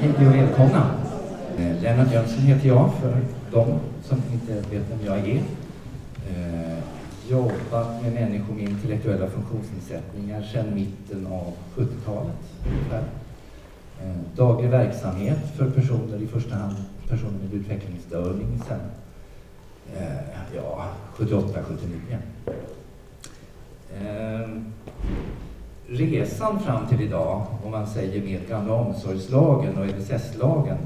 Hej och välkomna. Lennart Jönsson heter jag, för de som inte vet vem jag är. Jobbat med människor med intellektuella funktionsnedsättningar sedan mitten av 70-talet ungefär. Daglig verksamhet för personer, i första hand personer med utvecklingsstörning sedan 78-79. Resan fram till idag, om man säger med gamla omsorgslagen och LSS-lagen,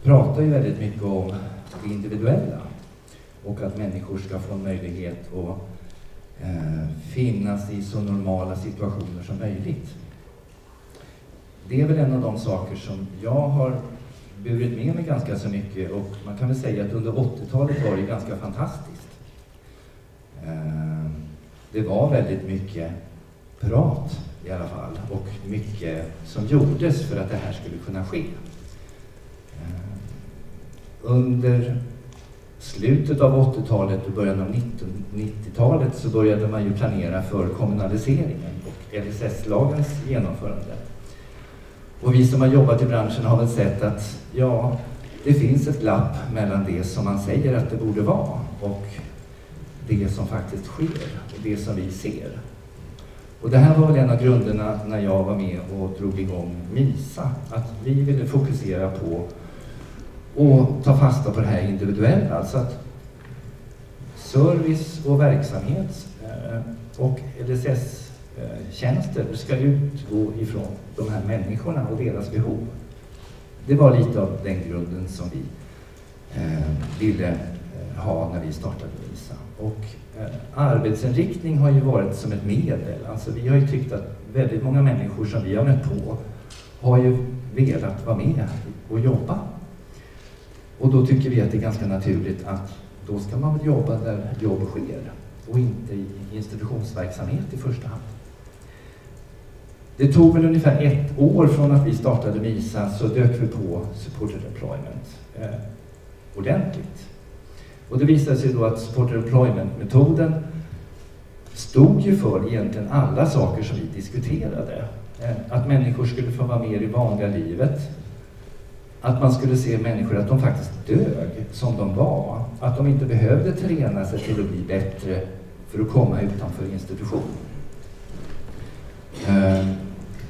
pratar ju väldigt mycket om det individuella och att människor ska få en möjlighet att finnas i så normala situationer som möjligt. Det är väl en av de saker som jag har burit med mig ganska så mycket, och man kan väl säga att under 80-talet var det ganska fantastiskt. Det var väldigt mycket prat i alla fall, och mycket som gjordes för att det här skulle kunna ske. Under slutet av 80-talet och början av 90-talet så började man ju planera för kommunaliseringen och LSS-lagens genomförande. Och vi som har jobbat i branschen har väl sett att det finns ett glapp mellan det som man säger att det borde vara och det som faktiskt sker och det som vi ser. Och det här var väl en av grunderna när jag var med och drog igång Misa, att vi ville fokusera på och ta fasta på det här individuella, alltså att service och verksamhet och LSS-tjänster ska utgå ifrån de här människorna och deras behov. Det var lite av den grunden som vi ville ha när vi startade Misa. Och arbetsinriktning har ju varit som ett medel. Alltså vi har ju tyckt att väldigt många människor som vi har mött på har ju velat vara med och jobba. Och då tycker vi att det är ganska naturligt att då ska man väl jobba där jobb sker och inte i institutionsverksamhet i första hand. Det tog väl ungefär 1 år från att vi startade Misa, så dök vi på supported employment ordentligt. Och det visade sig då att supported employment-metoden stod ju för egentligen alla saker som vi diskuterade. Att människor skulle få vara med i vanliga livet. Att man skulle se människor att de faktiskt dög som de var. Att de inte behövde träna sig till att bli bättre för att komma utanför institution.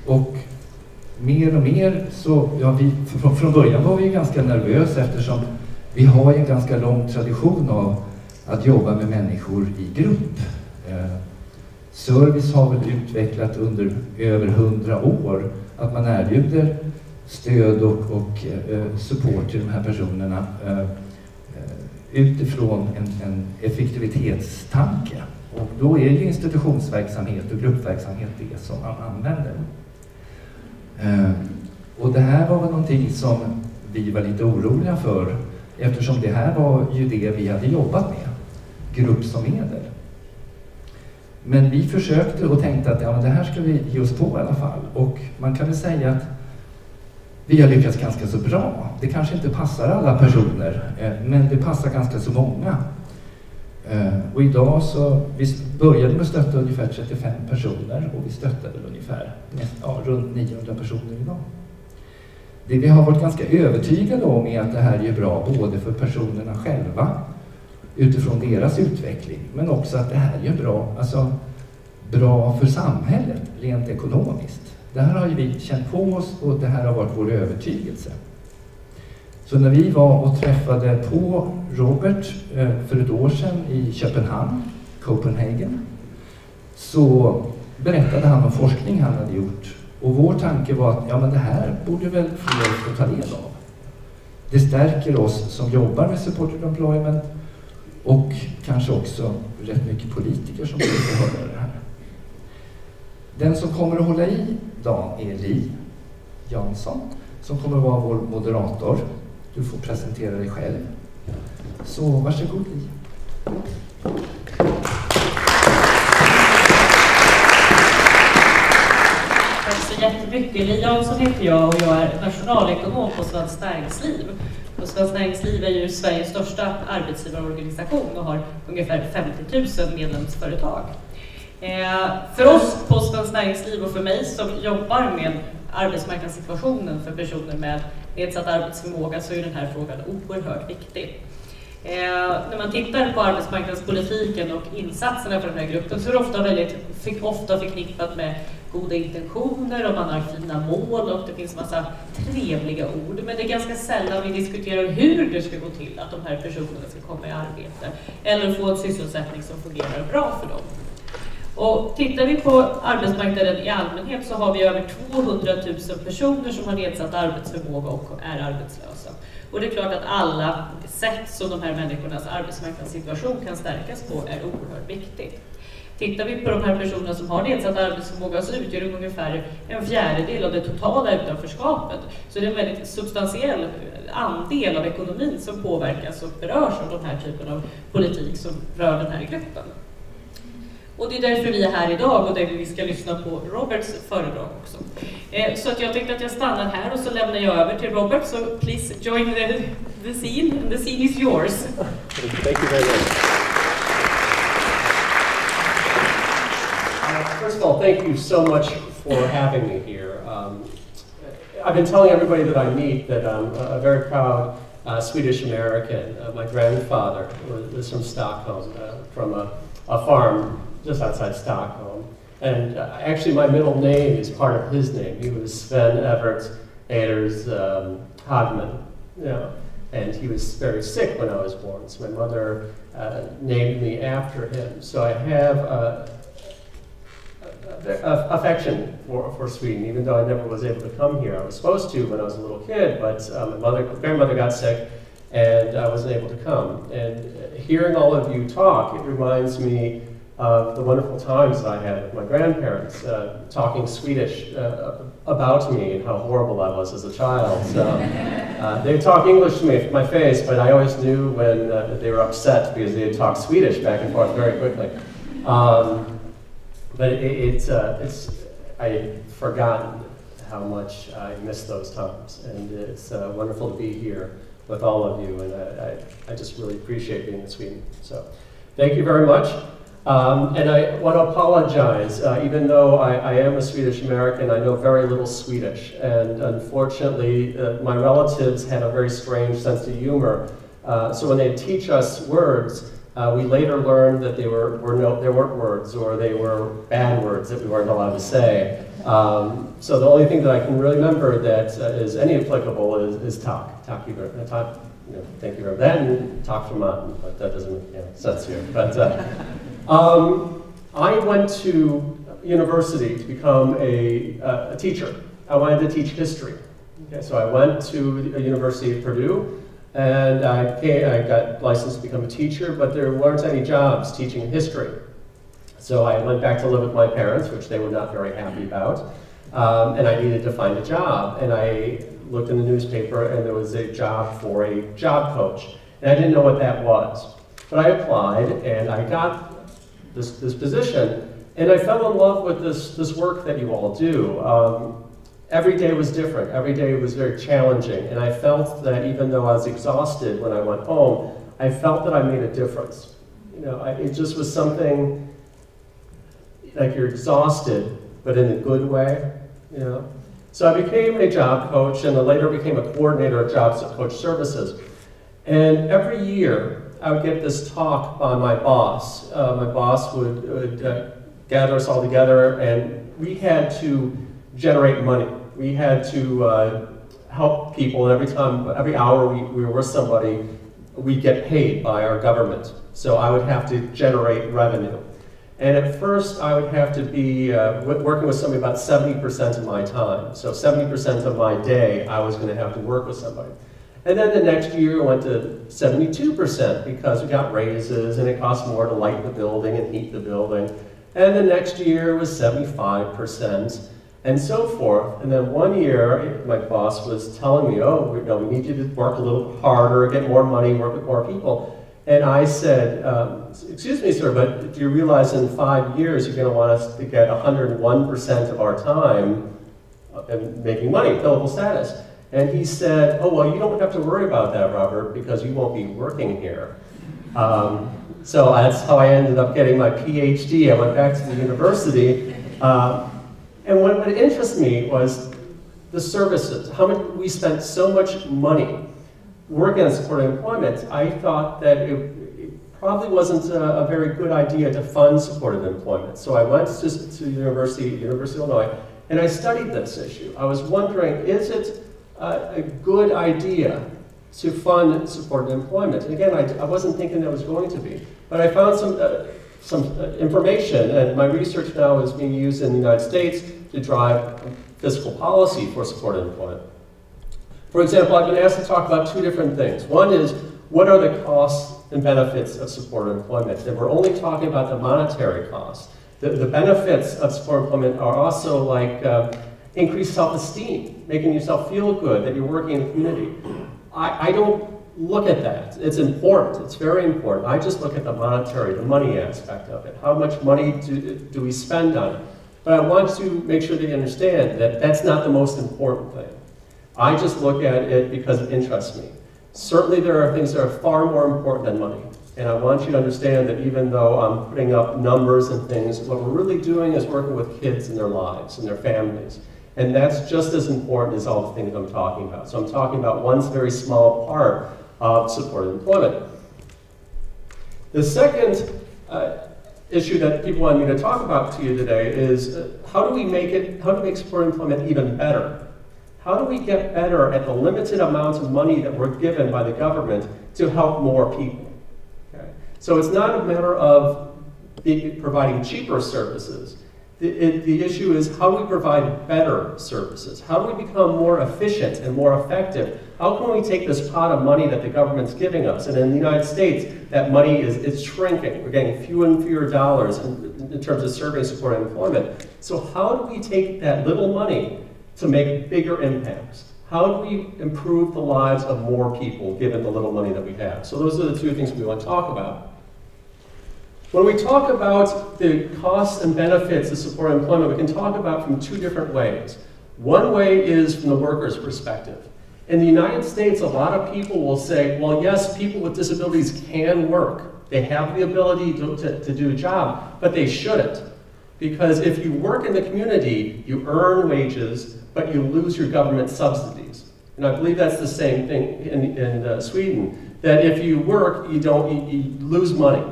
Och mer och mer så, från början var vi ganska nervösa eftersom vi har en ganska lång tradition av att jobba med människor i grupp. Service har väl utvecklat under över 100 år att man erbjuder stöd och support till de här personerna utifrån en effektivitetstanke. Och då är ju institutionsverksamhet och gruppverksamhet det som man använder. Och det här var väl någonting som vi var lite oroliga för, eftersom det här var ju det vi hade jobbat med, grupp som medel. Men vi försökte och tänkte att men det här ska vi ge oss på i alla fall. Och man kan väl säga att vi har lyckats ganska så bra. Det kanske inte passar alla personer, men det passar ganska så många. Och idag så, vi började med att stötta ungefär 35 personer och vi stöttade ungefär runt 900 personer idag. Det vi har varit ganska övertygade om är att det här är bra både för personerna själva utifrån deras utveckling, men också att det här är bra för samhället rent ekonomiskt. Det här har ju vi känt på oss och det här har varit vår övertygelse. Så när vi var och träffade på Robert för ett år sedan i Köpenhamn, Copenhagen, så berättade han om forskning han hade gjort. Och vår tanke var att men det här borde väl fler få ta del av. Det stärker oss som jobbar med supported employment och kanske också rätt mycket politiker som får höra det här. Den som kommer att hålla i dagen är Jansson, som kommer att vara vår moderator. Du får presentera dig själv. Så varsågod Li. Tack så jättemycket. Li Jansson heter jag och jag är nationalekonom på Svenskt Näringsliv. Och Svenskt Näringsliv är ju Sveriges största arbetsgivarorganisation och har ungefär 50 000 medlemsföretag. För oss på Svenskt Näringsliv och för mig som jobbar med arbetsmarknadssituationen för personer med nedsatt arbetsförmåga så är den här frågan oerhört viktig. När man tittar på arbetsmarknadspolitiken och insatserna för den här gruppen så är det ofta förknippat med goda intentioner och man har fina mål och det finns massa trevliga ord. Men det är ganska sällan vi diskuterar hur det ska gå till att de här personerna ska komma i arbete eller få en sysselsättning som fungerar bra för dem. Och tittar vi på arbetsmarknaden i allmänhet så har vi över 200 000 personer som har nedsatt arbetsförmåga och är arbetslösa. Och det är klart att alla sätt som de här människornas arbetsmarknadssituation kan stärkas på är oerhört viktigt. Tittar vi på de här personerna som har nedsatt arbetsförmåga så utgör det ungefär 1/4 av det totala utanförskapet. Så det är en väldigt substantiell andel av ekonomin som påverkas och berörs av den här typen av politik som rör den här gruppen. Och det är därför vi är här idag och därför vi ska lyssna på Roberts föredrag också. Så att jag tänkte att jag stannar här och så lämnar jag över till Robert. So please join the scene and the scene is yours. Thank you very much. First of all, thank you so much for having me here. I've been telling everybody that I meet that I'm a very proud Swedish American. My grandfather was from Stockholm, from a farm just outside Stockholm. And actually my middle name is part of his name. He was Sven Evert Aders Hagman. You know, and he was very sick when I was born, so my mother named me after him. So I have affection for Sweden, even though I never was able to come here. I was supposed to when I was a little kid, but my grandmother got sick and I wasn't able to come. And hearing all of you talk, it reminds me of the wonderful times that I had with my grandparents, talking Swedish about me and how horrible I was as a child. So they would talk English to me in my face, but I always knew when they were upset because they would talk Swedish back and forth very quickly. But I've forgotten how much I miss those times, and it's wonderful to be here with all of you, and I just really appreciate being in Sweden. So thank you very much. And I want to apologize, even though I am a Swedish American, I know very little Swedish, and unfortunately my relatives had a very strange sense of humor, so when they teach us words, we later learned that they weren't words, or they were bad words that we weren't allowed to say. So the only thing that I can really remember that is any applicable is talk. Thank you very much. That and talk from mountain, but that doesn't make any sense here. But I went to university to become a teacher. I wanted to teach history. Okay, so I went to the University of Purdue, and I got licensed to become a teacher, but there weren't any jobs teaching history. So I went back to live with my parents, which they were not very happy about, and I needed to find a job. And I looked in the newspaper, and there was a job for a job coach. And I didn't know what that was. But I applied, and I got this position, and I fell in love with this work that you all do. Every day was different. Every day was very challenging, and I felt that even though I was exhausted when I went home, I felt that I made a difference. You know, it just was something like you're exhausted, but in a good way. You know, so I became a job coach, and I later became a coordinator of job coach services. And every year, I would get this talk by my boss. My boss would gather us all together, and we had to generate money. We had to help people, and every hour we were with somebody, we'd get paid by our government. So I would have to generate revenue. And at first I would have to be working with somebody about 70% of my time. So 70% of my day I was going to have to work with somebody. And then the next year it went to 72% because we got raises and it cost more to light the building and heat the building. And the next year was 75%. And so forth. And then one year, my boss was telling me, oh, we need you to work a little harder, get more money, work with more people. And I said, excuse me, sir, but do you realize in 5 years you're going to want us to get 101% of our time in making money, billable status? And he said, oh, well, you don't have to worry about that, Robert, because you won't be working here. So that's how I ended up getting my Ph.D. I went back to the university. And what interested me was the services, how much we spent so much money working on supported employment, I thought that it probably wasn't a very good idea to fund supported employment. So I went to University of Illinois, and I studied this issue. I was wondering, is it a good idea to fund supported employment? And again, I wasn't thinking that was going to be, but I found some information, and my research now is being used in the United States to drive fiscal policy for supported employment. For example, I've been asked to talk about two different things. One is, what are the costs and benefits of supported employment? And we're only talking about the monetary costs. The benefits of supported employment are also like increased self-esteem, making yourself feel good that you're working in the community. I don't look at that. It's important. It's very important. I just look at the monetary, the money aspect of it. How much money do we spend on it? But I want to make sure that you understand that that's not the most important thing. I just look at it because it interests me. Certainly there are things that are far more important than money. And I want you to understand that even though I'm putting up numbers and things, what we're really doing is working with kids and their lives and their families. And that's just as important as all the things I'm talking about. So I'm talking about one very small part of supported employment. The second issue that people want me to talk about to you today is how do we make supported employment even better? How do we get better at the limited amount of money that we're given by the government to help more people? Okay? So it's not a matter of providing cheaper services. The issue is how do we provide better services? How do we become more efficient and more effective? How can we take this pot of money that the government's giving us? And in the United States, that money is shrinking. We're getting fewer and fewer dollars in terms of serving supported employment. So how do we take that little money to make bigger impacts? How do we improve the lives of more people given the little money that we have? So those are the two things we want to talk about. When we talk about the costs and benefits of supported employment, we can talk about from two different ways. One way is from the worker's perspective. In the United States, a lot of people will say, well, yes, people with disabilities can work. They have the ability to do a job, but they shouldn't. Because if you work in the community, you earn wages, but you lose your government subsidies. And I believe that's the same thing in Sweden, that if you work, you lose money.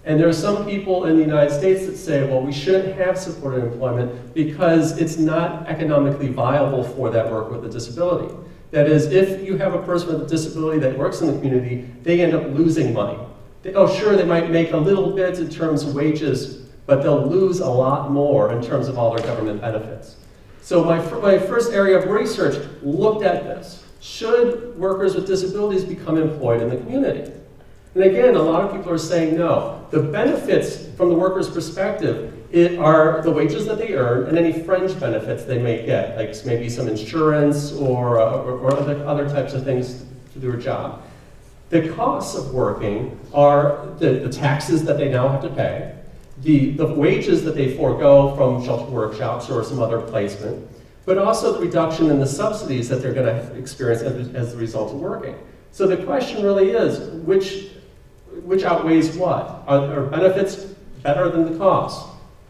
And there are some people in the United States that say, well, we shouldn't have supported employment because it's not economically viable for that worker with a disability. That is, if you have a person with a disability that works in the community, they end up losing money. Sure, they might make a little bit in terms of wages, but they'll lose a lot more in terms of all their government benefits. So my first area of research looked at this. Should workers with disabilities become employed in the community? And again, a lot of people are saying no. The benefits from the worker's perspective are the wages that they earn and any fringe benefits they may get, like maybe some insurance or other types of things to do a job. The costs of working are the taxes that they now have to pay, the wages that they forego from shelter workshops or some other placement, but also the reduction in the subsidies that they're going to experience as a result of working. So the question really is, which outweighs what? Are benefits better than the costs?